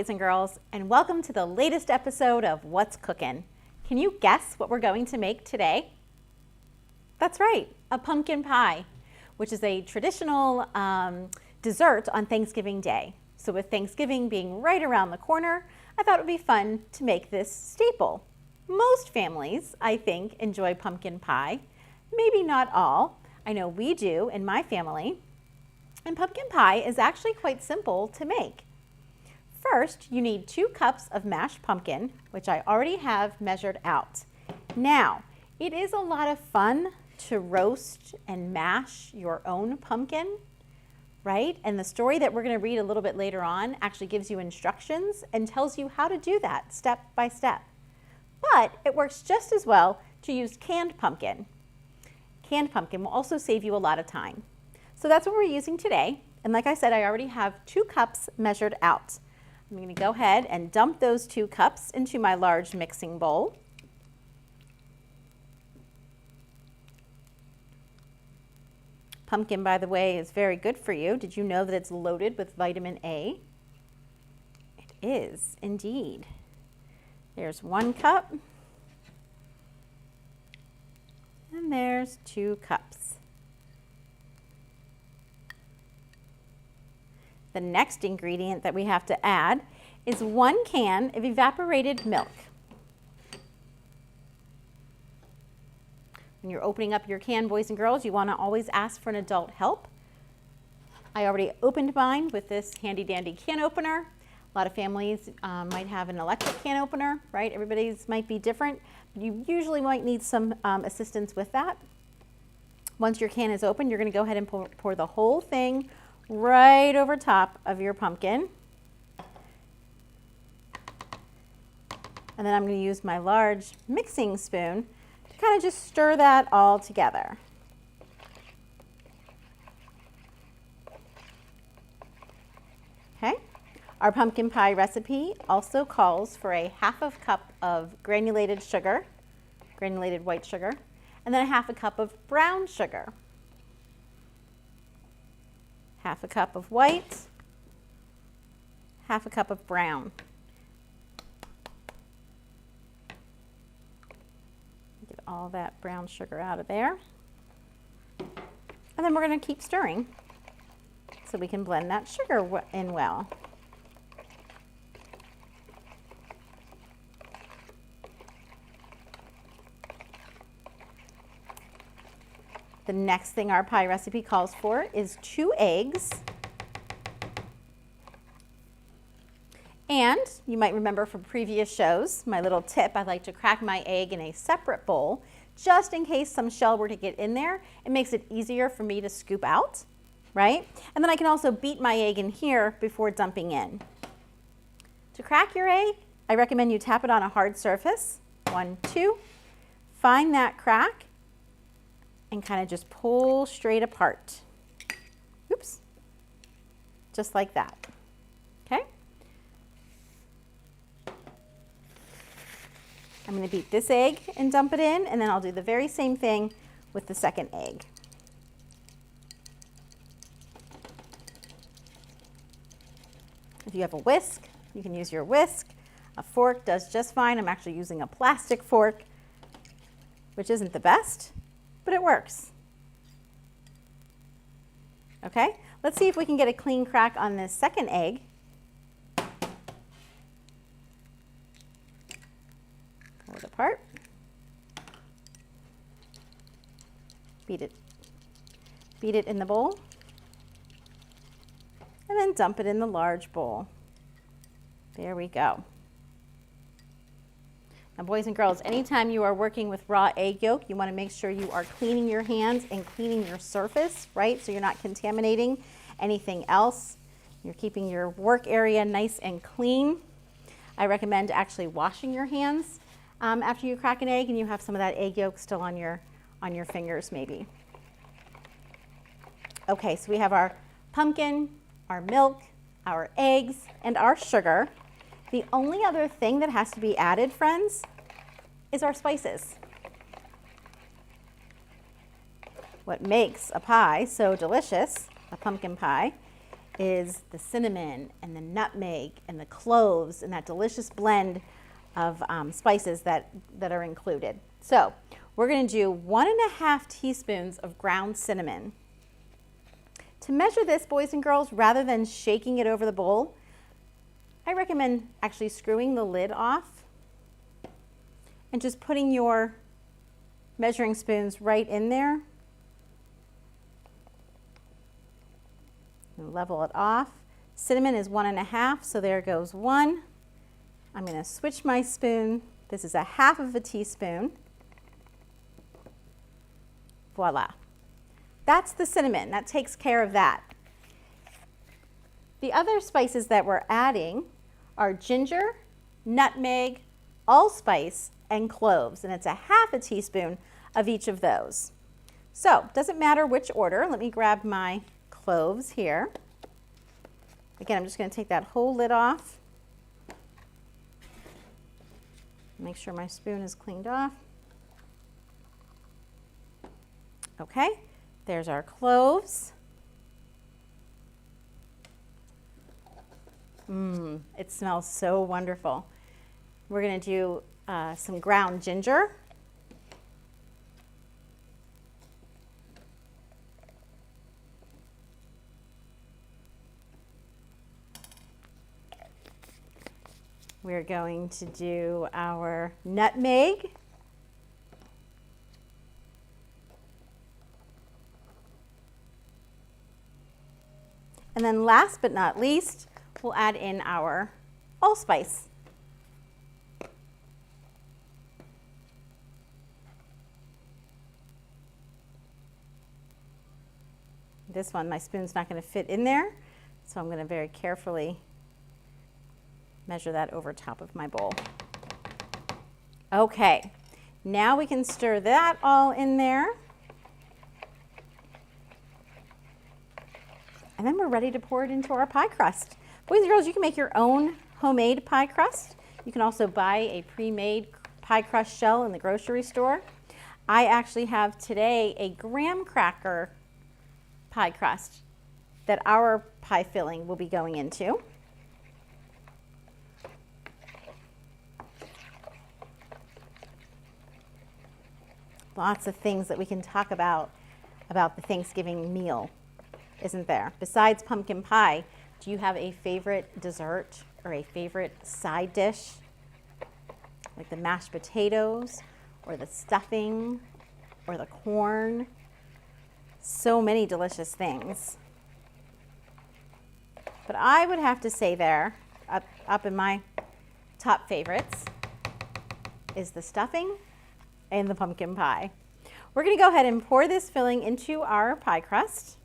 boys and girls, and welcome to the latest episode of What's Cookin'. Can you guess what we're going to make today? That's right, a pumpkin pie, which is a traditional dessert on Thanksgiving Day. So with Thanksgiving being right around the corner, I thought it would be fun to make this staple. Most families, I think, enjoy pumpkin pie. Maybe not all. I know we do in my family. And pumpkin pie is actually quite simple to make. First, you need 2 cups of mashed pumpkin, which I already have measured out. Now, it is a lot of fun to roast and mash your own pumpkin, right? And the story that we're going to read a little bit later on actually gives you instructions and tells you how to do that step by step. But it works just as well to use canned pumpkin. Canned pumpkin will also save you a lot of time. So that's what we're using today. And like I said, I already have 2 cups measured out. I'm going to go ahead and dump those 2 cups into my large mixing bowl. Pumpkin, by the way, is very good for you. Did you know that it's loaded with vitamin A? It is, indeed. There's 1 cup. And there's 2 cups. The next ingredient that we have to add is 1 can of evaporated milk. When you're opening up your can, boys and girls, you want to always ask for an adult help. I already opened mine with this handy dandy can opener. A lot of families might have an electric can opener, right? Everybody's might be different, but you usually might need some assistance with that. Once your can is open, you're going to go ahead and pour the whole thing right over top of your pumpkin. And then I'm going to use my large mixing spoon to kind of just stir that all together. Okay. Our pumpkin pie recipe also calls for a ½ cup of granulated sugar, granulated white sugar, and then a ½ cup of brown sugar. ½ cup of white, ½ cup of brown. Get all that brown sugar out of there. And then we're going to keep stirring so we can blend that sugar in well. The next thing our pie recipe calls for is 2 eggs. And you might remember from previous shows, my little tip, I like to crack my egg in a separate bowl, just in case some shell were to get in there. It makes it easier for me to scoop out, right? And then I can also beat my egg in here before dumping in. To crack your egg, I recommend you tap it on a hard surface. 1, 2, find that crack, and kind of just pull straight apart. Oops. Just like that. Okay? I'm going to beat this egg and dump it in, and then I'll do the very same thing with the second egg. If you have a whisk, you can use your whisk. A fork does just fine. I'm actually using a plastic fork, which isn't the best, but it works. Okay, let's see if we can get a clean crack on this second egg. Pull it apart. Beat it in the bowl. And then dump it in the large bowl. There we go. Now, boys and girls, anytime you are working with raw egg yolk, you want to make sure you are cleaning your hands and cleaning your surface, right? So you're not contaminating anything else. You're keeping your work area nice and clean. I recommend actually washing your hands after you crack an egg and you have some of that egg yolk still on your fingers maybe. Okay, so we have our pumpkin, our milk, our eggs, and our sugar. The only other thing that has to be added, friends, is our spices. What makes a pie so delicious, a pumpkin pie, is the cinnamon and the nutmeg and the cloves and that delicious blend of spices that are included. So we're going to do 1.5 teaspoons of ground cinnamon. To measure this, boys and girls, rather than shaking it over the bowl, I recommend actually screwing the lid off and just putting your measuring spoons right in there and level it off. Cinnamon is 1.5, so there goes 1. I'm going to switch my spoon. This is 1/2 teaspoon. Voila. That's the cinnamon. That takes care of that. The other spices that we're adding are ginger, nutmeg, allspice, and cloves, and it's 1/2 teaspoon of each of those. So, doesn't matter which order. Let me grab my cloves here. Again, I'm just going to take that whole lid off. Make sure my spoon is cleaned off. Okay, there's our cloves. It smells so wonderful. We're going to do some ground ginger. We're going to do our nutmeg. And then last but not least, we'll add in our allspice. This one, my spoon's not going to fit in there, so I'm going to very carefully measure that over top of my bowl. Okay, now we can stir that all in there. And then we're ready to pour it into our pie crust. Boys and girls, you can make your own homemade pie crust. You can also buy a pre-made pie crust shell in the grocery store. I actually have today a graham cracker pie crust that our pie filling will be going into. Lots of things that we can talk about the Thanksgiving meal, isn't there? Besides pumpkin pie, do you have a favorite dessert or a favorite side dish? Like the mashed potatoes or the stuffing or the corn? So many delicious things. But I would have to say there, up in my top favorites, is the stuffing and the pumpkin pie. We're going to go ahead and pour this filling into our pie crust.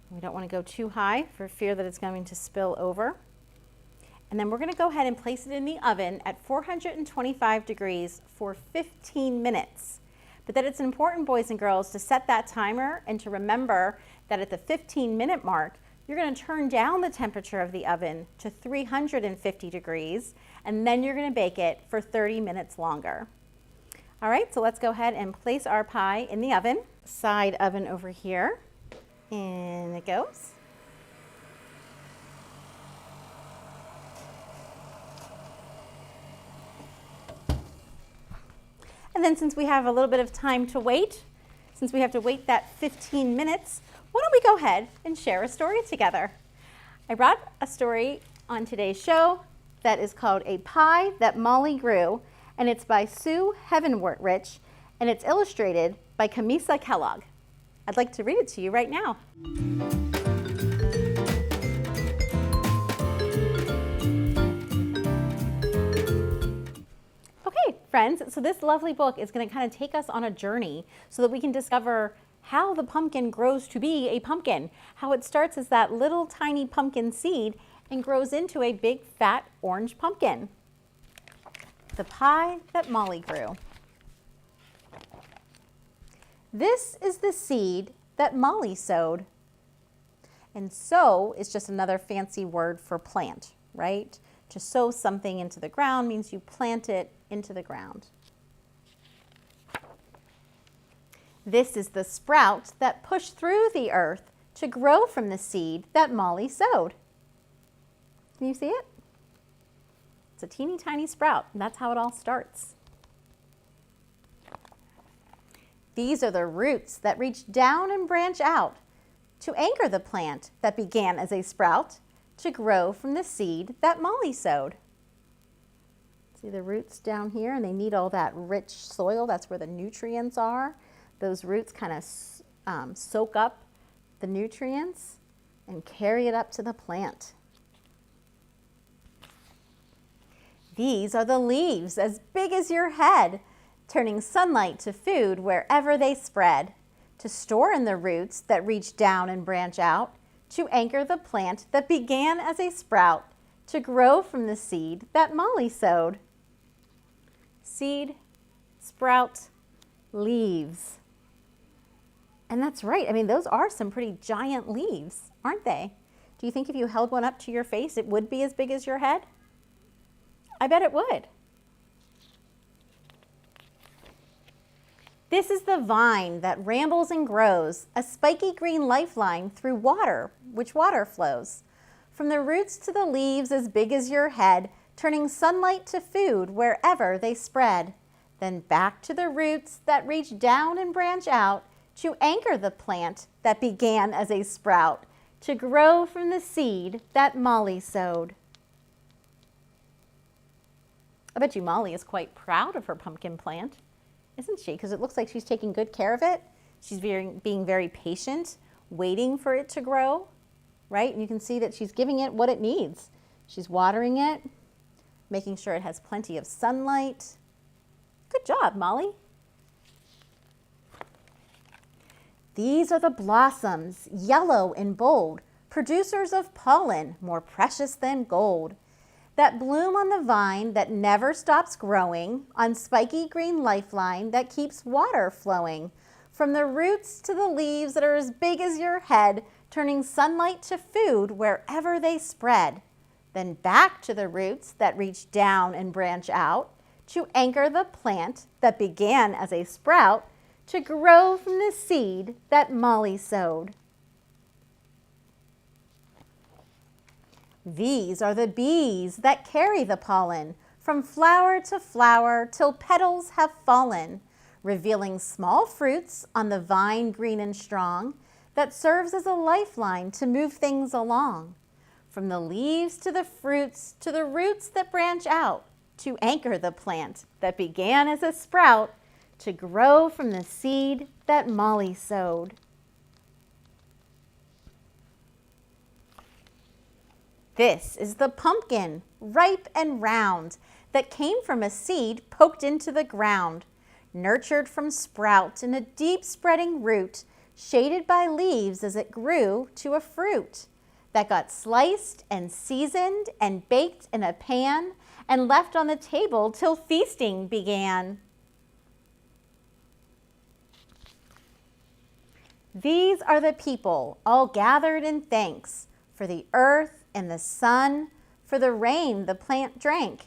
We don't want to go too high for fear that it's going to spill over. And then we're going to go ahead and place it in the oven at 425 degrees for 15 minutes. But that it's important, boys and girls, to set that timer and to remember that at the 15-minute mark, you're going to turn down the temperature of the oven to 350 degrees, and then you're going to bake it for 30 minutes longer. All right, so let's go ahead and place our pie in the oven. Side oven over here. In it goes. And then since we have a little bit of time to wait, since we have to wait that 15 minutes, why don't we go ahead and share a story together? I brought a story on today's show that is called A Pie That Molly Grew, and it's by Sue Heavenwort-Rich, and it's illustrated by Camisa Kellogg. I'd like to read it to you right now. Okay, friends, so this lovely book is going to kind of take us on a journey so that we can discover how the pumpkin grows to be a pumpkin, how it starts as that little tiny pumpkin seed and grows into a big fat orange pumpkin. The Pie That Molly Grew. This is the seed that Molly sowed. And sow is just another fancy word for plant, right? To sow something into the ground means you plant it into the ground. This is the sprout that pushed through the earth to grow from the seed that Molly sowed. Can you see it? It's a teeny tiny sprout, and that's how it all starts. These are the roots that reach down and branch out to anchor the plant that began as a sprout to grow from the seed that Molly sowed. See the roots down here, and they need all that rich soil. That's where the nutrients are. Those roots kind of soak up the nutrients and carry it up to the plant. These are the leaves as big as your head, turning sunlight to food wherever they spread, to store in the roots that reach down and branch out, to anchor the plant that began as a sprout, to grow from the seed that Molly sowed. Seed, sprout, leaves. And that's right. I mean, those are some pretty giant leaves, aren't they? Do you think if you held one up to your face, it would be as big as your head? I bet it would. This is the vine that rambles and grows, a spiky green lifeline through water, which water flows. From the roots to the leaves as big as your head, turning sunlight to food wherever they spread. Then back to the roots that reach down and branch out to anchor the plant that began as a sprout, to grow from the seed that Molly sowed. I bet you Molly is quite proud of her pumpkin plant, isn't she? Because it looks like she's taking good care of it. She's being very patient, waiting for it to grow, right? And you can see that she's giving it what it needs. She's watering it, making sure it has plenty of sunlight. Good job, Molly. These are the blossoms, yellow and bold, producers of pollen, more precious than gold, that bloom on the vine that never stops growing, on spiky green lifeline that keeps water flowing, from the roots to the leaves that are as big as your head, turning sunlight to food wherever they spread. Then back to the roots that reach down and branch out to anchor the plant that began as a sprout to grow from the seed that Molly sowed. These are the bees that carry the pollen from flower to flower till petals have fallen, revealing small fruits on the vine green and strong that serves as a lifeline to move things along. From the leaves to the fruits to the roots that branch out to anchor the plant that began as a sprout to grow from the seed that Molly sowed. This is the pumpkin, ripe and round, that came from a seed poked into the ground, nurtured from sprout in a deep spreading root, shaded by leaves as it grew to a fruit, that got sliced and seasoned and baked in a pan and left on the table till feasting began. These are the people all gathered in thanks for the earth and the sun, for the rain the plant drank,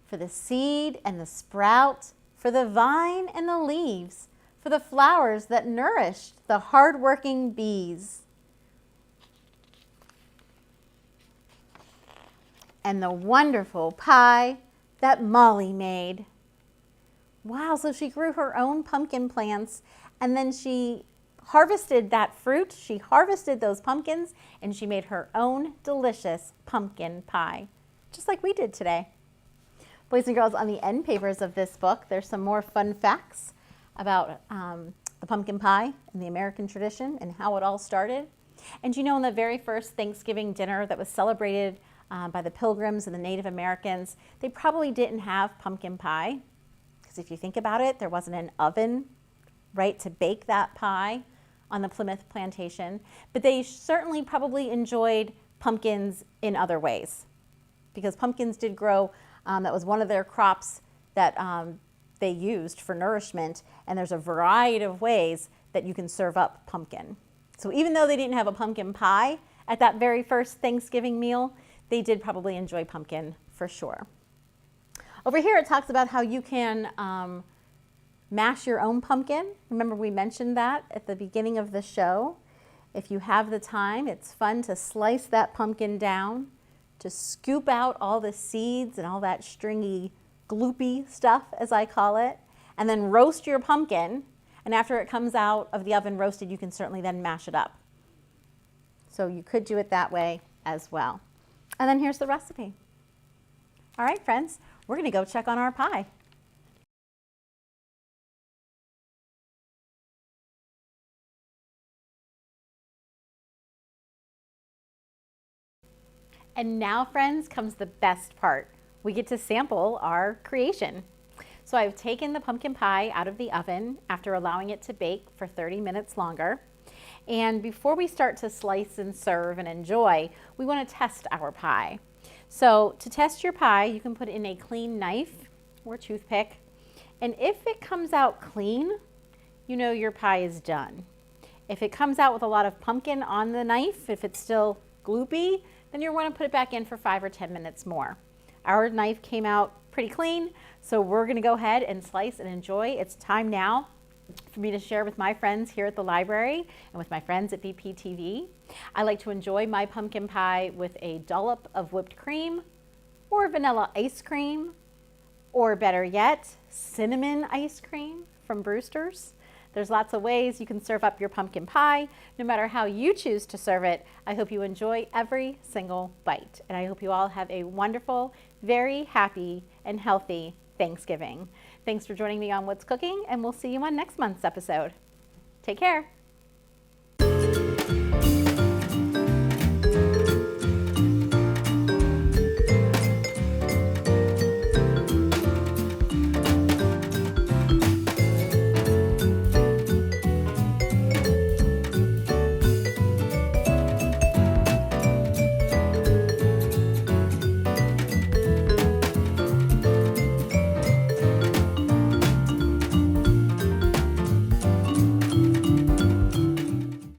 for the seed and the sprout, for the vine and the leaves, for the flowers that nourished the hard-working bees. And the wonderful pie that Molly made. Wow, so she grew her own pumpkin plants, and then she harvested that fruit, she harvested those pumpkins, and she made her own delicious pumpkin pie, just like we did today. Boys and girls, on the end papers of this book, there's some more fun facts about the pumpkin pie and the American tradition and how it all started. And you know, in the very first Thanksgiving dinner that was celebrated by the Pilgrims and the Native Americans, they probably didn't have pumpkin pie, because if you think about it, there wasn't an oven, right, to bake that pie on the Plymouth plantation, but they certainly probably enjoyed pumpkins in other ways, because pumpkins did grow. That was one of their crops that they used for nourishment, and there's a variety of ways that you can serve up pumpkin. So even though they didn't have a pumpkin pie at that very first Thanksgiving meal, they did probably enjoy pumpkin for sure. Over here it talks about how you can mash your own pumpkin. Remember we mentioned that at the beginning of the show. If you have the time, it's fun to slice that pumpkin down, to scoop out all the seeds and all that stringy, gloopy stuff, as I call it, and then roast your pumpkin. And after it comes out of the oven roasted, you can certainly then mash it up. So you could do it that way as well. And then here's the recipe. All right, friends, we're gonna go check on our pie. And now, friends, comes the best part. We get to sample our creation. So I've taken the pumpkin pie out of the oven after allowing it to bake for 30 minutes longer. And before we start to slice and serve and enjoy, we want to test our pie. So to test your pie, you can put in a clean knife or toothpick. And if it comes out clean, you know your pie is done. If it comes out with a lot of pumpkin on the knife, if it's still gloopy, then you're going to put it back in for 5 or 10 minutes more. Our knife came out pretty clean, so we're going to go ahead and slice and enjoy. It's time now for me to share with my friends here at the library and with my friends at BPTV. I like to enjoy my pumpkin pie with a dollop of whipped cream or vanilla ice cream, or better yet, cinnamon ice cream from Brewster's. There's lots of ways you can serve up your pumpkin pie. No matter how you choose to serve it, I hope you enjoy every single bite. And I hope you all have a wonderful, very happy, and healthy Thanksgiving. Thanks for joining me on What's Cooking, and we'll see you on next month's episode. Take care.